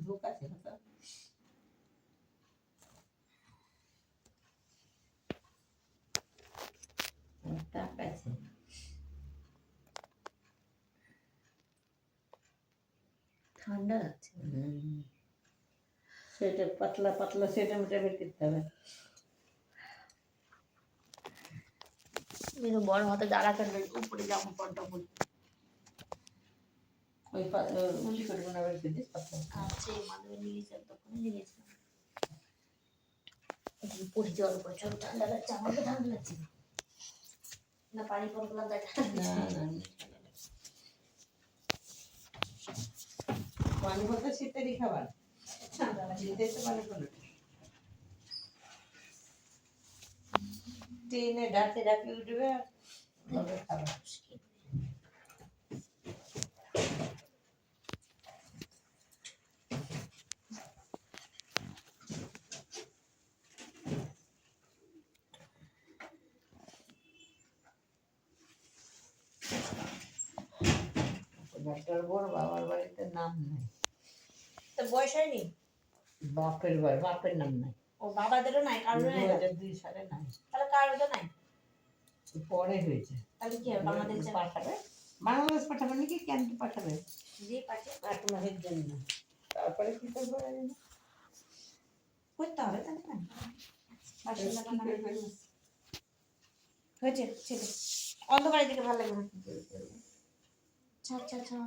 ধোক আছে না টাক আছে ঠান্ডা আছে সেটা পাতলা পাতলা সেটা মোটা বের করতে হবে মেনু বড় হাতে দাঁড়া করবে উপরে যাবো পড়টা বল ওই উল্লি করে বানাবে দিস পাতলা আচ্ছা মানবে নিয়ে যাব তখন নিয়ে গেছিলাম উপরে জল পড়ে চল ঠান্ডা লাগছে আমাকে ঠান্ডা লাগছে না পানি পড়লাম না না পানি বলতে শীতেরই খাবার ঠান্ডা লাগে দিতে পানি পড়ে টেনে ডাকে ডাকে উঠবে তবে খাবার ডাক্তার বড় বাবার বাড়িতে নাম নাই তো বয়স হয়নি বাপের নাম নাই ও বাবাদেরও নাই কারোর নাই 2002 সালে নাই তাহলে কারোর নাই পরে হয়েছে তাহলে কি হবে বাংলাদেশ পাঠাবে বাংলাদেশ পাঠাবে নাকি কেন পাঠাবে যে পাঠিয়ে 8 মাসের জন্য তারপরে কি করবে করতে হবে তাহলে না হয়েছে ছেলে অন্ধকারের দিকে ভালো লাগবে না ছাড় ছাড় ছাড়